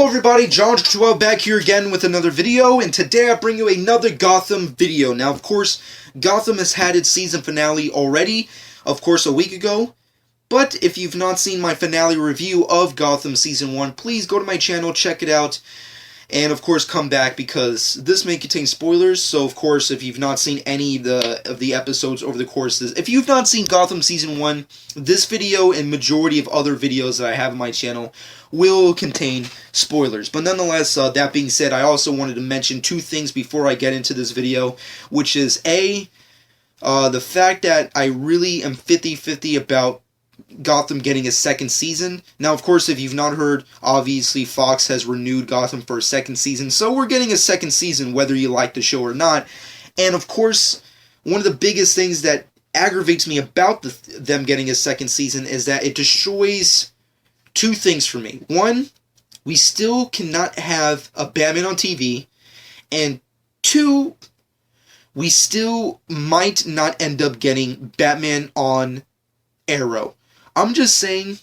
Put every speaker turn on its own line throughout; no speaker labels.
Hello everybody, John12 back here again with another video, and today I bring you another Gotham video. Now, of course, Gotham has had its season finale already, of course, a week ago. But if you've not seen my finale review of Gotham Season 1, please go to my channel, check it out, and of course come back because this may contain spoilers. So of course, if you've not seen any of the episodes over the course of this, if you've not seen Gotham Season 1, this video and majority of other videos that I have on my channel will contain spoilers. But nonetheless, that being said, I also wanted to mention two things before I get into this video, which is the fact that I really am 50-50 about Gotham getting a second season. Now, of course, if you've not heard, obviously Fox has renewed Gotham for a second season, so we're getting a second season whether you like the show or not. And of course, one of the biggest things that aggravates me about them getting a second season is that it destroys two things for me. One, we still cannot have a Batman on TV, and two, we still might not end up getting Batman on Arrow. I'm just saying,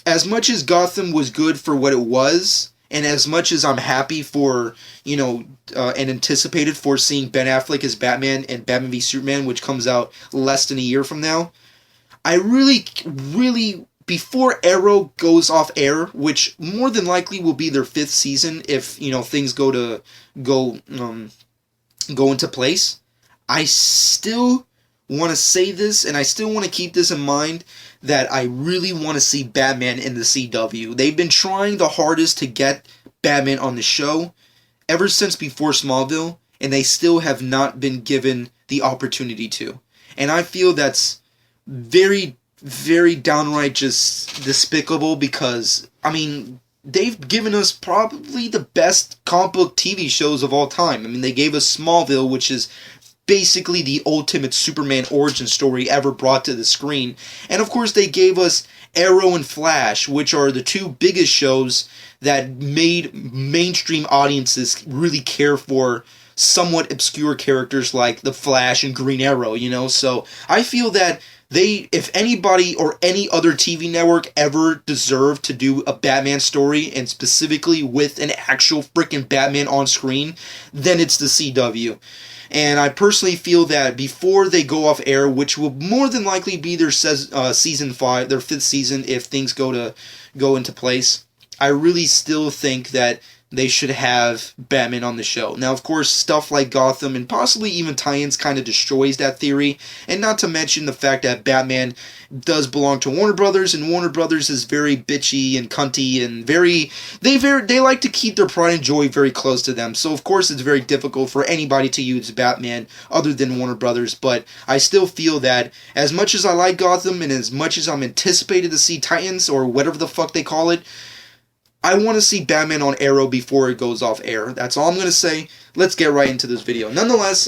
as much as Gotham was good for what it was, and as much as I'm happy for, and anticipated for seeing Ben Affleck as Batman and Batman v Superman, which comes out less than a year from now, I really, before Arrow goes off air, which more than likely will be their 5th season if, things go into place, I still want to say this, and I still want to keep this in mind, that I really want to see Batman in the CW. They've been trying the hardest to get Batman on the show ever since before Smallville, and they still have not been given the opportunity to. And I feel that's very, very downright just despicable because, they've given us probably the best comic book TV shows of all time. They gave us Smallville, which is basically the ultimate Superman origin story ever brought to the screen. And of course they gave us Arrow and Flash, which are the two biggest shows that made mainstream audiences really care for somewhat obscure characters like the Flash and Green Arrow, So I feel that if anybody or any other TV network ever deserved to do a Batman story, and specifically with an actual freaking Batman on screen, then it's the CW. And I personally feel that before they go off air, which will more than likely be their season 5, their 5th season if things go into place, I really still think that they should have Batman on the show. Now, of course, stuff like Gotham and possibly even tie-ins kind of destroys that theory, and not to mention the fact that Batman does belong to Warner Brothers, and Warner Brothers is very bitchy and cunty, and they like to keep their pride and joy very close to them. So, of course, it's very difficult for anybody to use Batman other than Warner Brothers, but I still feel that as much as I like Gotham, and as much as I'm anticipated to see Titans, or whatever the fuck they call it, I want to see Batman on Arrow before it goes off air. That's all I'm going to say. Let's get right into this video. Nonetheless,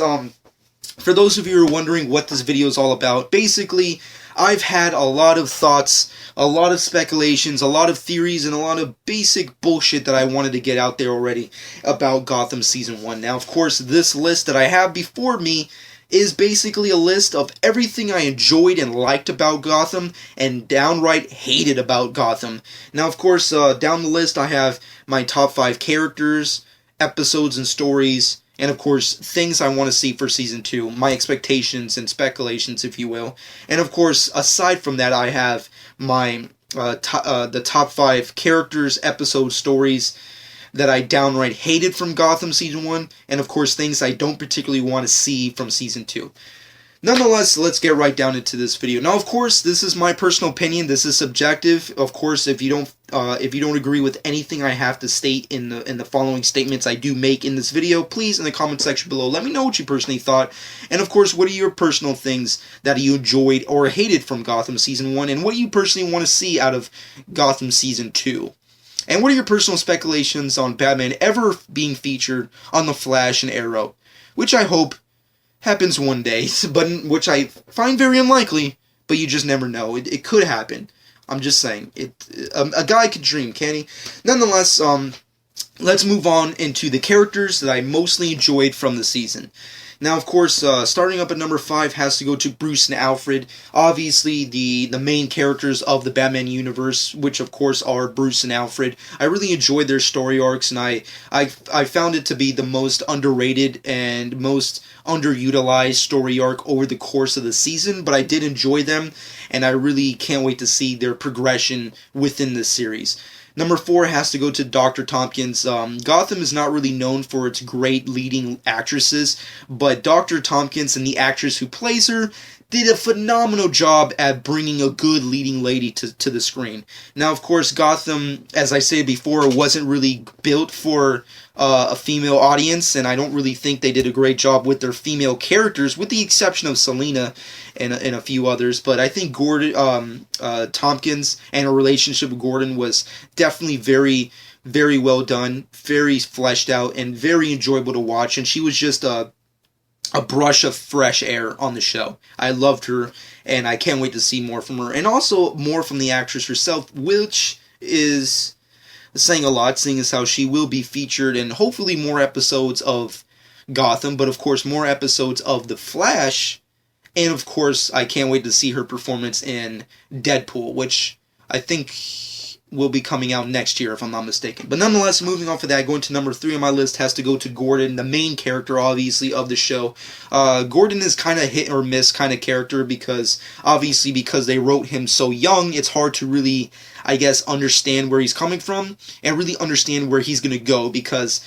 for those of you who are wondering what this video is all about, basically, I've had a lot of thoughts, a lot of speculations, a lot of theories, and a lot of basic bullshit that I wanted to get out there already about Gotham Season 1. Now, of course, this list that I have before me is basically a list of everything I enjoyed and liked about Gotham and downright hated about Gotham. Now, of course, down the list I have my top 5 characters, episodes and stories, and of course, things I want to see for Season 2, my expectations and speculations, if you will. And of course, aside from that, I have my the top 5 characters, episodes, stories that I downright hated from Gotham Season 1, and of course things I don't particularly want to see from Season 2. Nonetheless, let's get right down into this video. Now, of course, this is my personal opinion. This is subjective. Of course, if you don't agree with anything I have to state in the following statements I do make in this video, please in the comment section below let me know what you personally thought. And of course, what are your personal things that you enjoyed or hated from Gotham Season 1, and what do you personally want to see out of Gotham Season 2? And what are your personal speculations on Batman ever being featured on The Flash and Arrow? Which I hope happens one day, but which I find very unlikely, but you just never know. It could happen. I'm just saying. A guy could dream, can't he? Nonetheless, let's move on into the characters that I mostly enjoyed from the season. Now, of course, starting up at number 5 has to go to Bruce and Alfred. Obviously, the main characters of the Batman universe, which of course are Bruce and Alfred. I really enjoyed their story arcs, and I found it to be the most underrated and most underutilized story arc over the course of the season. But I did enjoy them, and I really can't wait to see their progression within the series. Number 4 has to go to Dr. Thompkins. Gotham is not really known for its great leading actresses, but Dr. Thompkins and the actress who plays her did a phenomenal job at bringing a good leading lady to the screen. Now, of course, Gotham, as I said before, wasn't really built for a female audience, and I don't really think they did a great job with their female characters, with the exception of Selina and a few others. But I think Gordon, Thompkins, and her relationship with Gordon was definitely very, very well done, very fleshed out, and very enjoyable to watch. And she was just a brush of fresh air on the show. I loved her, and I can't wait to see more from her. And also more from the actress herself, which is saying a lot, seeing as how she will be featured in hopefully more episodes of Gotham, but of course more episodes of The Flash. And of course, I can't wait to see her performance in Deadpool, which I think will be coming out next year, if I'm not mistaken. But nonetheless, moving on for that, going to number 3 on my list has to go to Gordon, the main character, obviously, of the show. Gordon is kind of hit or miss kind of character because they wrote him so young, it's hard to really, I guess, understand where he's coming from and really understand where he's going to go, because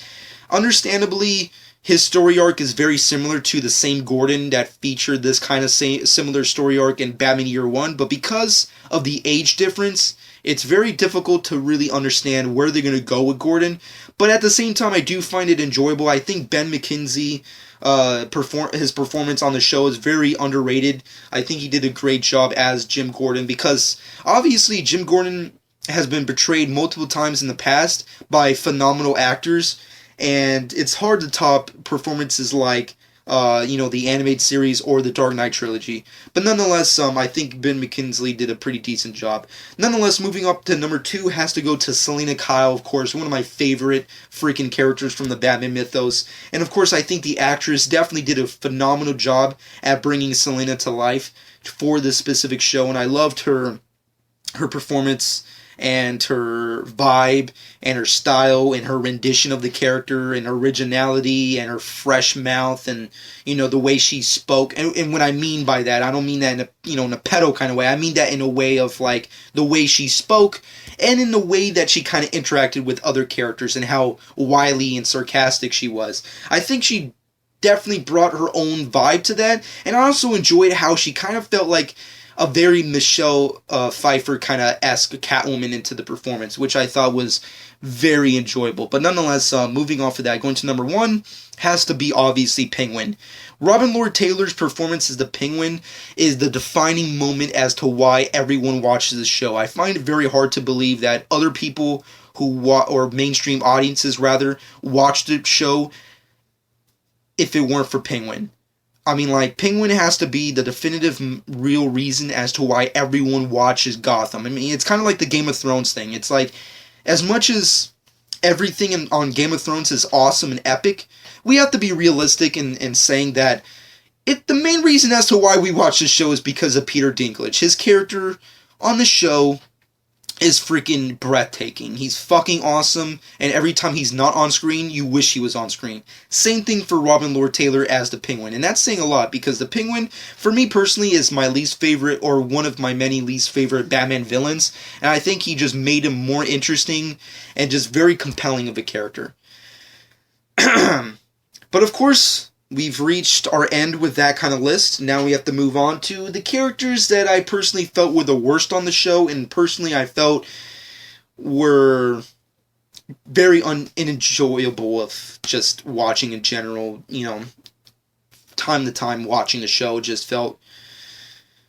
understandably, his story arc is very similar to the same Gordon that featured this kind of similar story arc in Batman Year One, but because of the age difference, it's very difficult to really understand where they're going to go with Gordon. But at the same time, I do find it enjoyable. I think Ben McKenzie, his performance on the show is very underrated. I think he did a great job as Jim Gordon, because obviously Jim Gordon has been portrayed multiple times in the past by phenomenal actors, and it's hard to top performances like the animated series or the Dark Knight trilogy. But nonetheless, I think Ben McKenzie did a pretty decent job. Nonetheless, moving up to number 2 has to go to Selina Kyle, of course, one of my favorite freaking characters from the Batman mythos. And of course, I think the actress definitely did a phenomenal job at bringing Selina to life for this specific show, and I loved her performance and her vibe and her style and her rendition of the character and her originality and her fresh mouth and the way she spoke. And what I mean by that, I don't mean that in a pedo kind of way. I mean that in a way of like the way she spoke and in the way that she kind of interacted with other characters and how wily and sarcastic she was. I think she definitely brought her own vibe to that, and I also enjoyed how she kind of felt like a very Michelle Pfeiffer kind of esque Catwoman into the performance, which I thought was very enjoyable. But nonetheless, moving off of that, going to number 1 has to be obviously Penguin. Robin Lord Taylor's performance as the Penguin is the defining moment as to why everyone watches the show. I find it very hard to believe that other people or mainstream audiences rather, watch the show if it weren't for Penguin. I mean, like, Penguin has to be the definitive real reason as to why everyone watches Gotham. I mean, it's kind of like the Game of Thrones thing. It's like, as much as everything on Game of Thrones is awesome and epic, we have to be realistic in saying that the main reason as to why we watch this show is because of Peter Dinklage. His character on the show is freaking breathtaking. He's fucking awesome, and every time he's not on screen, you wish he was on screen. Same thing for Robin Lord Taylor as the Penguin, and that's saying a lot, because the Penguin, for me personally, is my least favorite, or one of my many least favorite Batman villains, and I think he just made him more interesting, and just very compelling of a character. But of course, we've reached our end with that kind of list. Now we have to move on to the characters that I personally felt were the worst on the show, and personally I felt were very unenjoyable of just watching in general. Time to time watching the show just felt,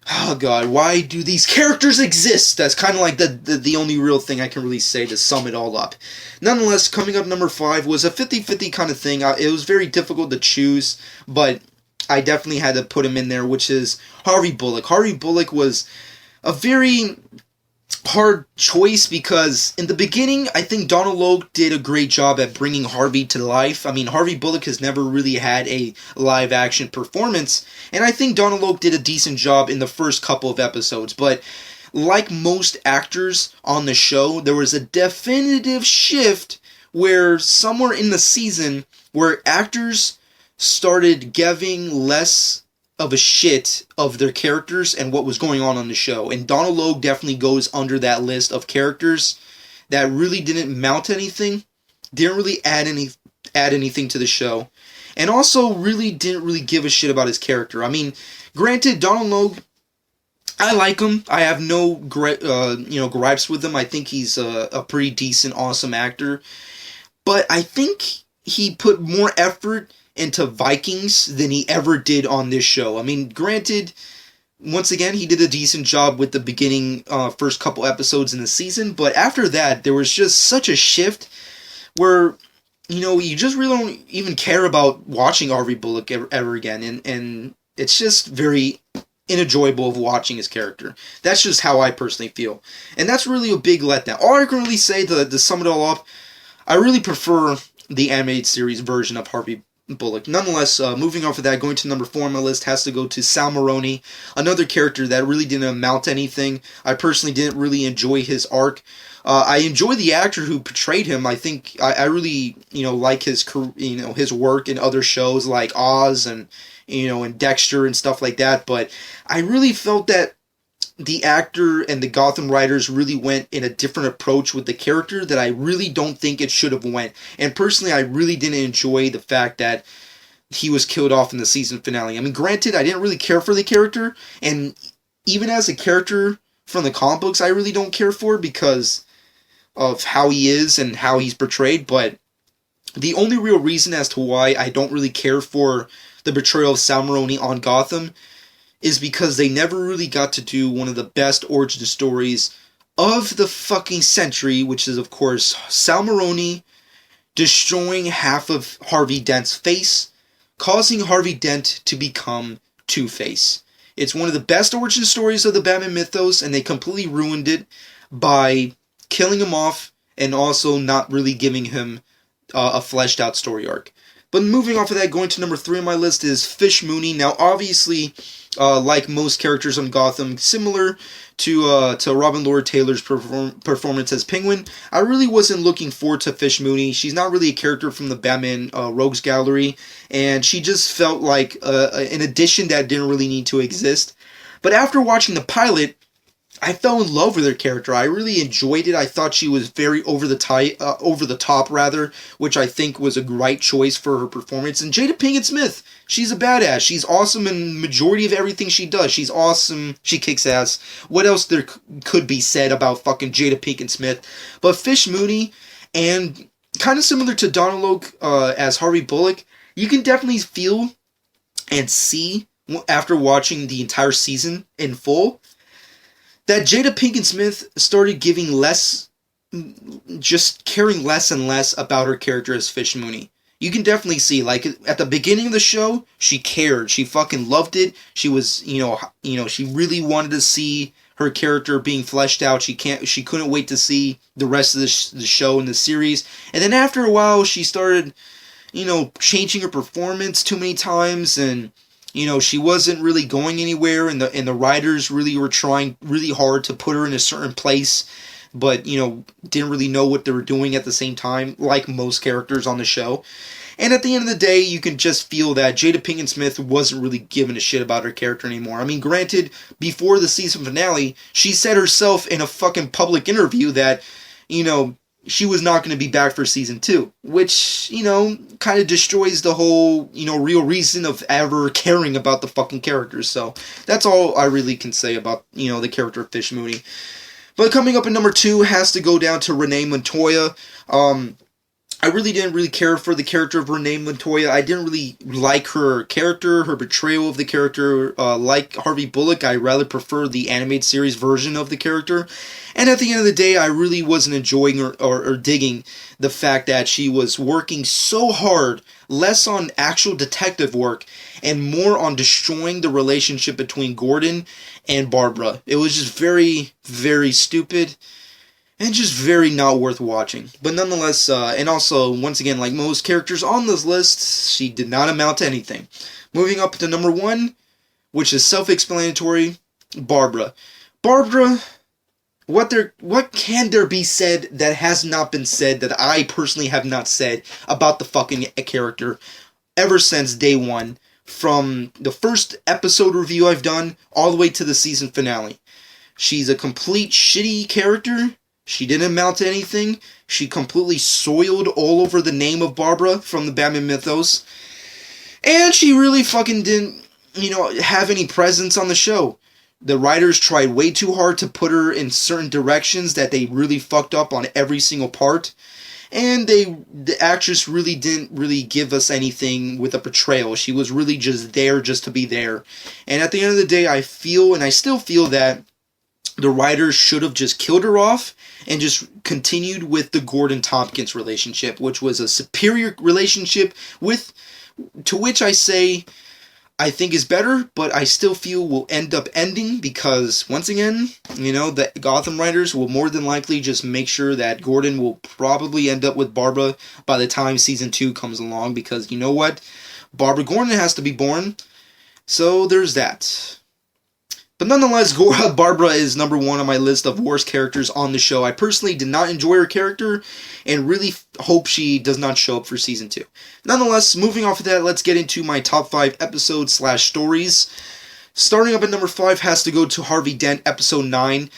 oh god, why do these characters exist? That's kind of like the only real thing I can really say to sum it all up. Nonetheless, coming up number 5 was a 50-50 kind of thing. It was very difficult to choose, but I definitely had to put him in there, which is Harvey Bullock. Harvey Bullock was a very hard choice because in the beginning, I think Donald Logue did a great job at bringing Harvey to life. I mean, Harvey Bullock has never really had a live action performance, and I think Donald Logue did a decent job in the first couple of episodes, but like most actors on the show, there was a definitive shift where somewhere in the season where actors started giving less of a shit of their characters and what was going on the show. And Donald Logue definitely goes under that list of characters that really didn't mount anything, didn't really add anything to the show, and also really didn't really give a shit about his character. I mean, granted, Donald Logue, I like him. I have no gripes with him. I think he's a pretty decent, awesome actor. But I think he put more effort into Vikings than he ever did on this show. I mean, granted, once again, he did a decent job with the beginning first couple episodes in the season, but after that, there was just such a shift where, you just really don't even care about watching Harvey Bullock ever again, and it's just very unenjoyable of watching his character. That's just how I personally feel. And that's really a big letdown. All I can really say to sum it all up, I really prefer the animated series version of Harvey Bullock. Nonetheless, moving off of that, going to number 4 on my list has to go to Sal Maroni, another character that really didn't amount to anything. I personally didn't really enjoy his arc. I enjoy the actor who portrayed him. I think I really like his his work in other shows like Oz and and Dexter and stuff like that. But I really felt that the actor and the Gotham writers really went in a different approach with the character that I really don't think it should have went. And personally, I really didn't enjoy the fact that he was killed off in the season finale. I mean, granted, I didn't really care for the character, and even as a character from the comic books, I really don't care for because of how he is and how he's portrayed, but the only real reason as to why I don't really care for the portrayal of Sal Maroni on Gotham is because they never really got to do one of the best origin stories of the fucking century, which is, of course, Sal Maroni destroying half of Harvey Dent's face, causing Harvey Dent to become Two-Face. It's one of the best origin stories of the Batman mythos, and they completely ruined it by killing him off and also not really giving him a fleshed out story arc. But moving off of that, going to number 3 on my list is Fish Mooney. Now, obviously, like most characters on Gotham, similar to Robin Lord Taylor's performance as Penguin, I really wasn't looking forward to Fish Mooney. She's not really a character from the Batman Rogues Gallery, and she just felt like an addition that didn't really need to exist. But after watching the pilot, I fell in love with her character. I really enjoyed it. I thought she was very over the top, which I think was a right choice for her performance. And Jada Pinkett Smith, she's a badass. She's awesome in the majority of everything she does. She's awesome. She kicks ass. What else there could be said about fucking Jada Pinkett Smith? But Fish Mooney, and kind of similar to Donald Logue as Harvey Bullock, you can definitely feel and see after watching the entire season in full that Jada Pinkett Smith started giving less, just caring less and less about her character as Fish Mooney. You can definitely see, like, at the beginning of the show, she cared. She fucking loved it. She was, she really wanted to see her character being fleshed out. She couldn't wait to see the rest of the show and the series. And then after a while, she started, changing her performance too many times, and she wasn't really going anywhere, and the writers really were trying really hard to put her in a certain place, but, didn't really know what they were doing at the same time, like most characters on the show. And at the end of the day, you can just feel that Jada Pinkett Smith wasn't really giving a shit about her character anymore. I mean, granted, before the season finale, she said herself in a fucking public interview that, she was not going to be back for season 2, which, kind of destroys the whole, real reason of ever caring about the fucking characters. So that's all I really can say about, the character of Fish Mooney. But coming up at number 2 has to go down to Renee Montoya. I really didn't really care for the character of Renee Montoya. I didn't really like her character, her portrayal of the character. Like Harvey Bullock, I rather prefer the animated series version of the character. And at the end of the day, I really wasn't enjoying or digging the fact that she was working so hard, less on actual detective work, and more on destroying the relationship between Gordon and Barbara. It was just very, very stupid. And just very not worth watching. But nonetheless, and also, once again, like most characters on this list, she did not amount to anything. Moving up to number 1, which is self-explanatory, Barbara. Barbara, what can there be said that has not been said, that I personally have not said, about the fucking character, ever since day one, from the first episode review I've done, all the way to the season finale. She's a complete shitty character. She didn't amount to anything. She completely soiled all over the name of Barbara from the Batman mythos. And she really fucking didn't, have any presence on the show. The writers tried way too hard to put her in certain directions that they really fucked up on every single part. And the actress really didn't really give us anything with a portrayal. She was really just there just to be there. And at the end of the day, I feel, and I still feel, that the writers should have just killed her off and just continued with the Gordon-Thompkins relationship, which was a superior relationship to which I say I think is better, but I still feel will end up ending because, once again, the Gotham writers will more than likely just make sure that Gordon will probably end up with Barbara by the time season 2 comes along, because you know what? Barbara Gordon has to be born, so there's that. But nonetheless, Barbara is number 1 on my list of worst characters on the show. I personally did not enjoy her character and really hope she does not show up for season 2. Nonetheless, moving off of that, let's get into my top 5 episodes/stories. Starting up at number 5 has to go to Harvey Dent, episode 9.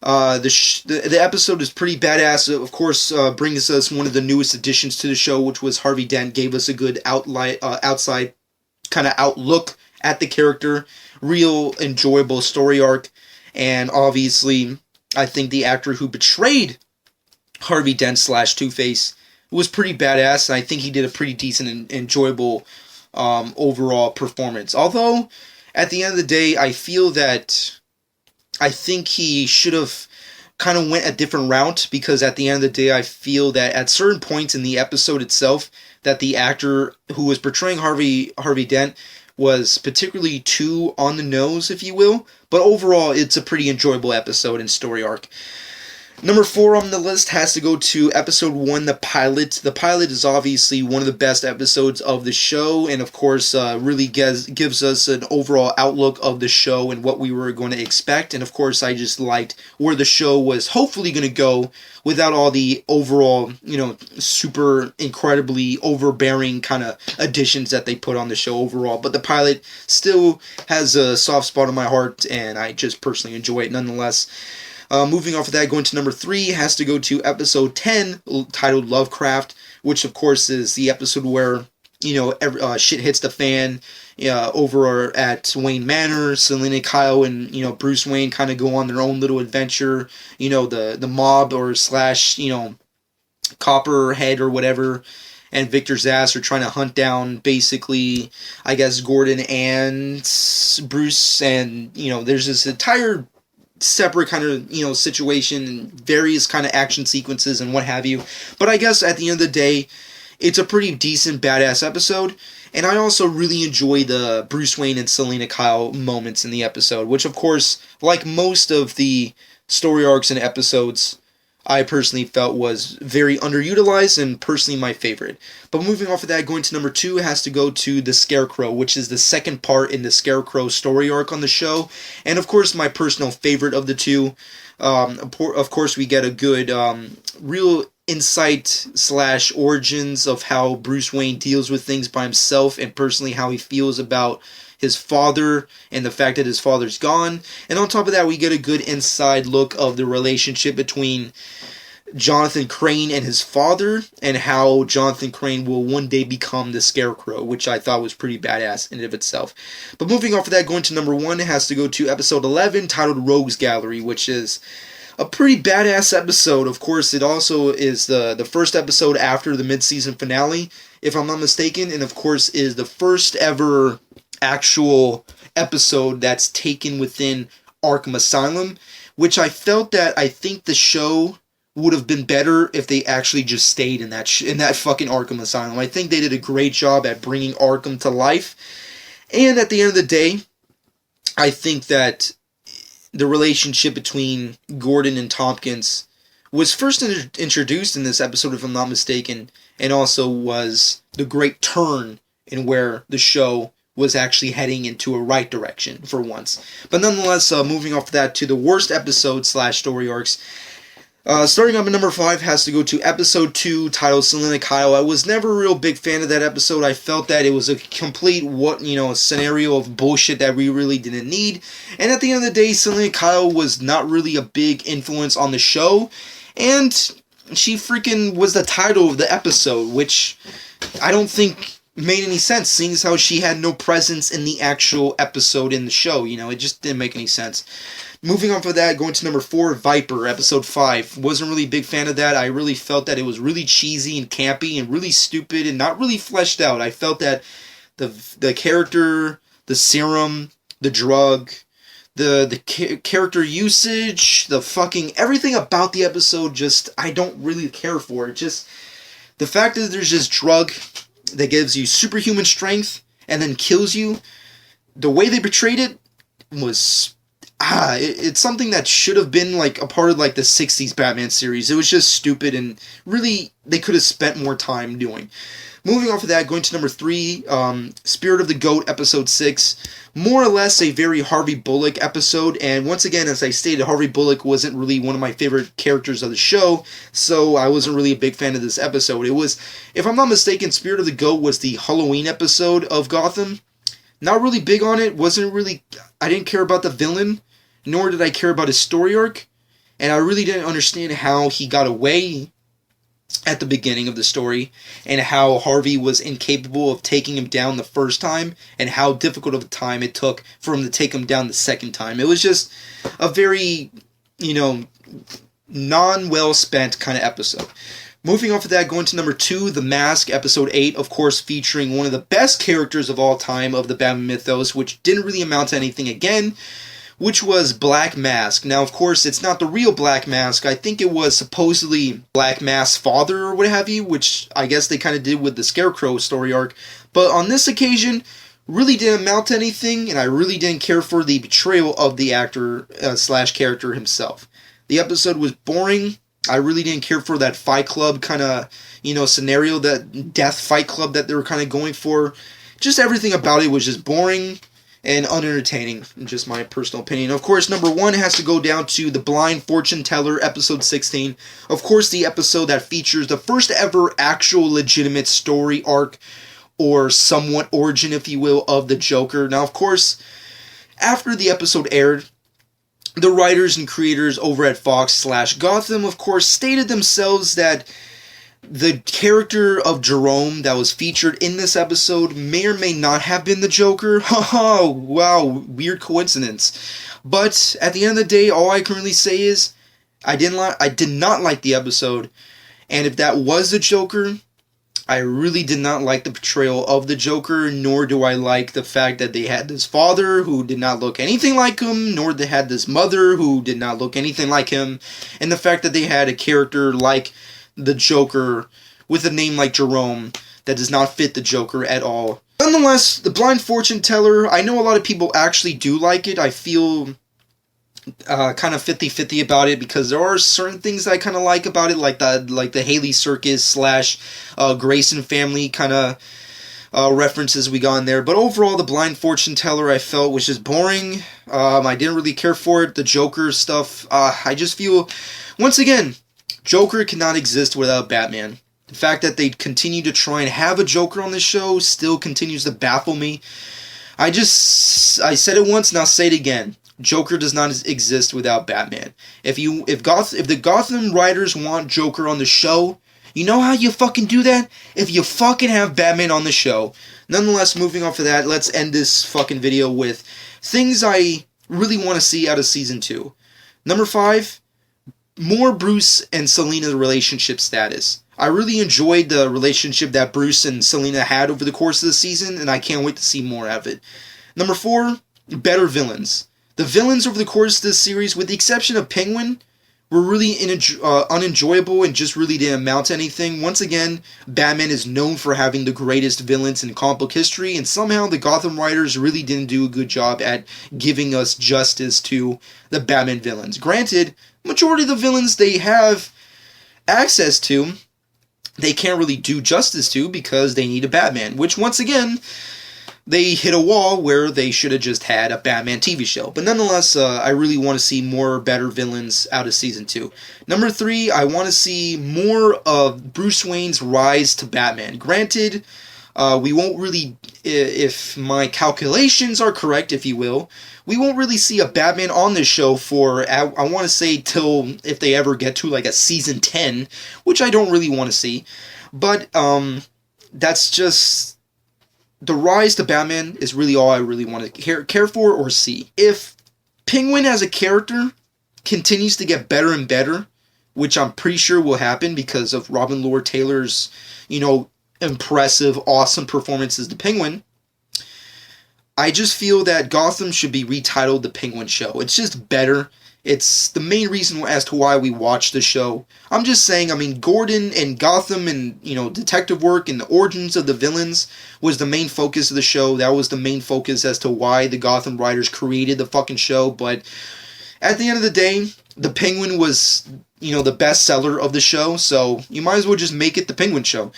The episode is pretty badass. Of course, brings us one of the newest additions to the show, which was Harvey Dent. Gave us a good outside kind of outlook at the character. Real enjoyable story arc. And obviously, I think the actor who betrayed Harvey Dent / Two-Face was pretty badass. And I think he did a pretty decent and enjoyable overall performance. Although, at the end of the day, I think he should have kind of went a different route, because at the end of the day, I feel that at certain points in the episode itself, that the actor who was portraying Harvey Dent was particularly too on the nose, if you will. But overall, it's a pretty enjoyable episode and story arc. Number 4 on the list has to go to episode 1, the pilot. The pilot is obviously one of the best episodes of the show, and of course really gives us an overall outlook of the show and what we were going to expect. And of course, I just liked where the show was hopefully going to go without all the overall, super incredibly overbearing kind of additions that they put on the show overall. But the pilot still has a soft spot in my heart, and I just personally enjoy it nonetheless. Moving off of that, going to number 3 has to go to episode 10, titled Lovecraft, which of course is the episode where, shit hits the fan over at Wayne Manor. Selina Kyle and, Bruce Wayne kind of go on their own little adventure. The mob or / Copperhead or whatever, and Victor Zsasz are trying to hunt down, basically, I guess, Gordon and Bruce, and, there's this entire separate kind of, situation and various kind of action sequences and what have you. But I guess at the end of the day, it's a pretty decent, badass episode. And I also really enjoy the Bruce Wayne and Selina Kyle moments in the episode, which of course, like most of the story arcs and episodes, I personally felt was very underutilized and personally my favorite. But moving off of that, going to number 2 has to go to the Scarecrow, which is the second part in the Scarecrow story arc on the show. And of course, my personal favorite of the two. Of course, we get a good, real insight / origins of how Bruce Wayne deals with things by himself, and personally how he feels about his father and the fact that his father's gone. And on top of that, we get a good inside look of the relationship between Jonathan Crane and his father, and how Jonathan Crane will one day become the Scarecrow, which I thought was pretty badass in and of itself. But moving off of that, going to number 1, it has to go to episode 11, titled Rogues Gallery, which is a pretty badass episode. Of course, it also is the first episode after the mid-season finale, if I'm not mistaken, and of course is the first ever actual episode that's taken within Arkham Asylum, which I think the show would have been better if they actually just stayed in that fucking Arkham Asylum. I think they did a great job at bringing Arkham to life, and at the end of the day, I think that the relationship between Gordon and Thompkins was first introduced in this episode, if I'm not mistaken, and also was the great turn in where the show was actually heading into a right direction for once. But nonetheless, moving off that to the worst episode / story arcs. Starting up at number 5 has to go to episode 2, titled Selina Kyle. I was never a real big fan of that episode. I felt that it was a complete scenario of bullshit that we really didn't need. And at the end of the day, Selina Kyle was not really a big influence on the show. And she freaking was the title of the episode, which I don't think made any sense, seeing as how she had no presence in the actual episode in the show. It just didn't make any sense. Moving on from that, going to number 4, Viper, episode 5. Wasn't really a big fan of that. I really felt that it was really cheesy and campy and really stupid and not really fleshed out. I felt that the character, the serum, the drug, the character usage, the fucking everything about the episode, just I don't really care for it. Just the fact that there's this drug that gives you superhuman strength and then kills you. The way they portrayed it was it's something that should have been like a part of like the 60s Batman series. It was just stupid and really they could have spent more time doing. Moving off of that, going to number 3, Spirit of the Goat, episode 6. More or less a very Harvey Bullock episode, and once again, as I stated, Harvey Bullock wasn't really one of my favorite characters of the show, so I wasn't really a big fan of this episode. It was, if I'm not mistaken, Spirit of the Goat was the Halloween episode of Gotham. Not really big on it, I didn't care about the villain, nor did I care about his story arc, and I really didn't understand how he got away at the beginning of the story, and how Harvey was incapable of taking him down the first time, and how difficult of a time it took for him to take him down the second time. It was just a very, non-well-spent kind of episode. Moving off of that, going to number 2, The Mask, episode 8, of course featuring one of the best characters of all time of the Batman mythos, which didn't really amount to anything again, which was Black Mask. Now, of course, it's not the real Black Mask. I think it was supposedly Black Mask's father or what have you, which I guess they kind of did with the Scarecrow story arc. But on this occasion, really didn't amount to anything, and I really didn't care for the betrayal of the actor / character himself. The episode was boring. I really didn't care for that Fight Club kind of, scenario, that death Fight Club that they were kind of going for. Just everything about it was just boring and unentertaining, in just my personal opinion. Of course, number 1 has to go down to The Blind Fortune Teller, episode 16. Of course, the episode that features the first ever actual legitimate story arc, or somewhat origin, if you will, of the Joker. Now, of course, after the episode aired, the writers and creators over at Fox / Gotham, of course, stated themselves that the character of Jerome that was featured in this episode may or may not have been the Joker. Haha, wow, weird coincidence. But at the end of the day, all I can really say is I did not like the episode, and if that was the Joker, I really did not like the portrayal of the Joker, nor do I like the fact that they had this father who did not look anything like him, nor they had this mother who did not look anything like him, and the fact that they had a character like the Joker with a name like Jerome that does not fit the Joker at all. Nonetheless, The Blind Fortune Teller, I know a lot of people actually do like it. I feel kind of 50-50 about it, because there are certain things I kind of like about it, like the Haley Circus / Grayson family kind of references we got in there. But overall, The Blind Fortune Teller I felt was just boring. I didn't really care for it. The Joker stuff, I just feel, once again, Joker cannot exist without Batman. The fact that they continue to try and have a Joker on this show still continues to baffle me. I said it once and I'll say it again. Joker does not exist without Batman. If the Gotham writers want Joker on the show, you know how you fucking do that? If you fucking have Batman on the show. Nonetheless, moving off of that, let's end this fucking video with things I really want to see out of Season 2. Number 5, more Bruce and Selina relationship status. I really enjoyed the relationship that Bruce and Selina had over the course of the season, and I can't wait to see more of it. Number 4, better villains. The villains over the course of this series, with the exception of Penguin, were really unenjoyable and just really didn't amount to anything. Once again, Batman is known for having the greatest villains in comic book history, and somehow the Gotham writers really didn't do a good job at giving us justice to the Batman villains. Granted, majority of the villains they have access to, they can't really do justice to because they need a Batman, which once again, they hit a wall where they should have just had a Batman TV show. But nonetheless, I really want to see more better villains out of Season 2. Number 3, I want to see more of Bruce Wayne's rise to Batman. Granted, we won't really, if my calculations are correct, if you will, we won't really see a Batman on this show for, I want to say, till if they ever get to like a Season 10, which I don't really want to see. But that's just... the rise to Batman is really all I really want to care for or see. If Penguin as a character continues to get better and better, which I'm pretty sure will happen because of Robin Lord Taylor's, impressive, awesome performance as the Penguin, I just feel that Gotham should be retitled The Penguin Show. It's just better. It's the main reason as to why we watch the show. I'm just saying, Gordon and Gotham and, detective work and the origins of the villains was the main focus of the show. That was the main focus as to why the Gotham writers created the fucking show. But at the end of the day, the Penguin was, the best seller of the show. So you might as well just make it the Penguin Show.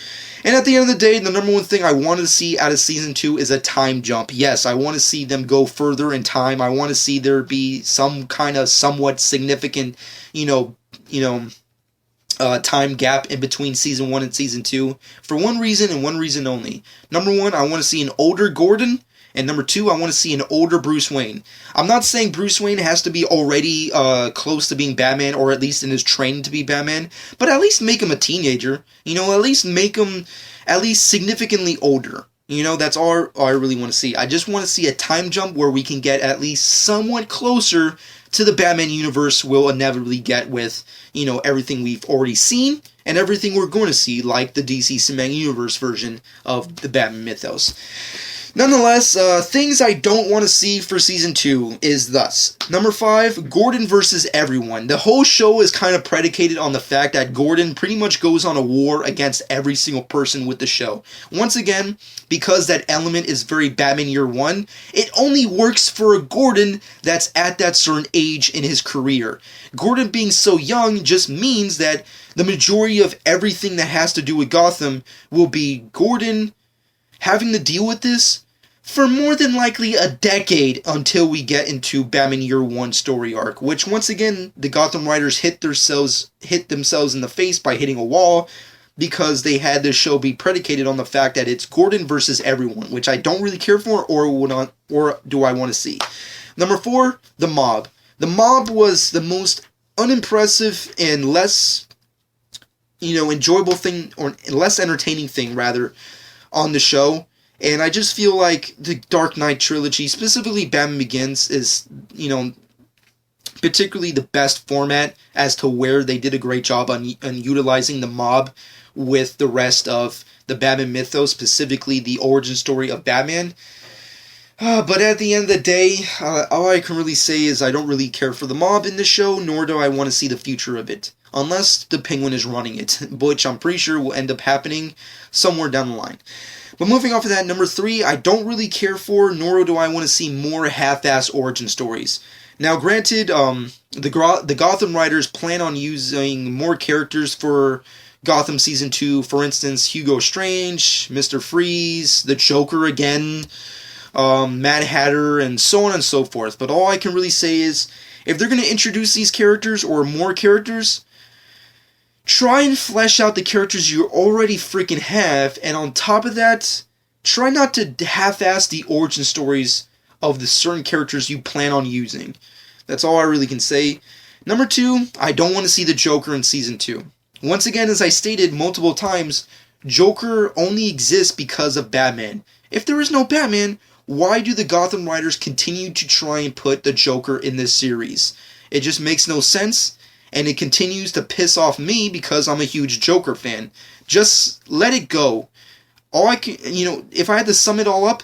And at the end of the day, the number one thing I wanted to see out of Season 2 is a time jump. Yes, I want to see them go further in time. I want to see there be some kind of somewhat significant, time gap in between Season 1 and Season 2 for one reason and one reason only. Number 1, I want to see an older Gordon. And number 2, I want to see an older Bruce Wayne. I'm not saying Bruce Wayne has to be already close to being Batman, or at least in his training to be Batman, but at least make him a teenager. At least make him at least significantly older. That's all I really want to see. I just want to see a time jump where we can get at least somewhat closer to the Batman universe we'll inevitably get with, everything we've already seen and everything we're going to see, like the DC Cinematic Universe version of the Batman mythos. Nonetheless, things I don't want to see for Season 2 is thus. Number 5, Gordon versus everyone. The whole show is kind of predicated on the fact that Gordon pretty much goes on a war against every single person with the show. Once again, because that element is very Batman Year One, it only works for a Gordon that's at that certain age in his career. Gordon being so young just means that the majority of everything that has to do with Gotham will be Gordon having to deal with this for more than likely a decade until we get into Batman Year One story arc, which once again, the Gotham writers hit themselves in the face by hitting a wall because they had this show be predicated on the fact that it's Gordon versus everyone, which I don't really care for or do I want to see. Number 4, the Mob. The Mob was the most unimpressive and less, enjoyable thing, or less entertaining thing, rather, on the show. And I just feel like the Dark Knight trilogy, specifically Batman Begins, is, particularly the best format as to where they did a great job on utilizing the Mob with the rest of the Batman mythos, specifically the origin story of Batman. But at the end of the day, all I can really say is I don't really care for the Mob in this show, nor do I want to see the future of it. Unless the Penguin is running it, which I'm pretty sure will end up happening somewhere down the line. But moving off of that, number 3, I don't really care for, nor do I want to see more half-ass origin stories. Now, granted, the Gotham writers plan on using more characters for Gotham Season 2. For instance, Hugo Strange, Mr. Freeze, the Joker again, Mad Hatter, and so on and so forth. But all I can really say is, if they're going to introduce these characters or more characters, try and flesh out the characters you already freaking have, and on top of that, try not to half-ass the origin stories of the certain characters you plan on using. That's all I really can say. Number 2, I don't want to see the Joker in Season 2. Once again, as I stated multiple times, Joker only exists because of Batman. If there is no Batman, why do the Gotham writers continue to try and put the Joker in this series? It just makes no sense. and it continues to piss off me because I'm a huge Joker fan. Just let it go. All I can, if I had to sum it all up,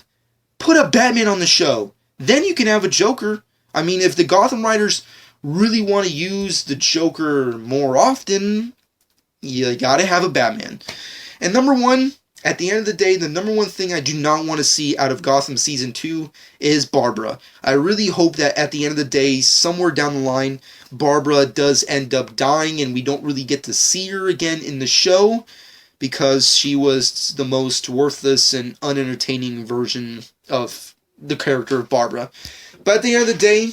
put a Batman on the show. Then you can have a Joker. I mean, if the Gotham writers really want to use the Joker more often, you gotta have a Batman. And number one, at the end of the day, the number one thing I do not want to see out of Gotham Season 2 is Barbara. I really hope that at the end of the day, somewhere down the line, Barbara does end up dying and we don't really get to see her again in the show because she was the most worthless and unentertaining version of the character of Barbara. But at the end of the day,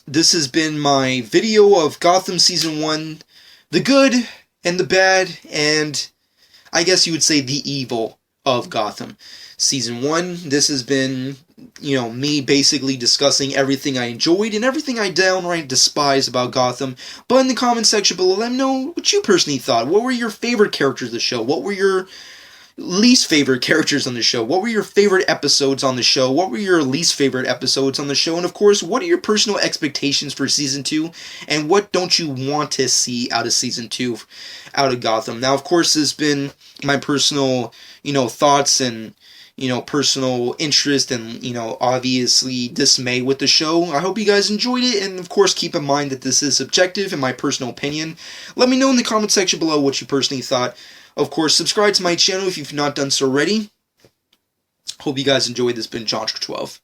this has been my video of Gotham Season 1, the good and the bad, and I guess you would say the evil of Gotham. Season 1, this has been, me basically discussing everything I enjoyed and everything I downright despise about Gotham. But in the comment section below, let me know what you personally thought. What were your favorite characters of the show? What were your least favorite characters on the show? What were your favorite episodes on the show? What were your least favorite episodes on the show? And of course, what are your personal expectations for Season 2? And what don't you want to see out of Season 2 out of Gotham? Now, of course, this has been my personal, thoughts and, personal interest and, obviously dismay with the show. I hope you guys enjoyed it. And of course, keep in mind that this is subjective and my personal opinion. Let me know in the comment section below what you personally thought. Of course, subscribe to my channel if you've not done so already. Hope you guys enjoyed this. Been John 12.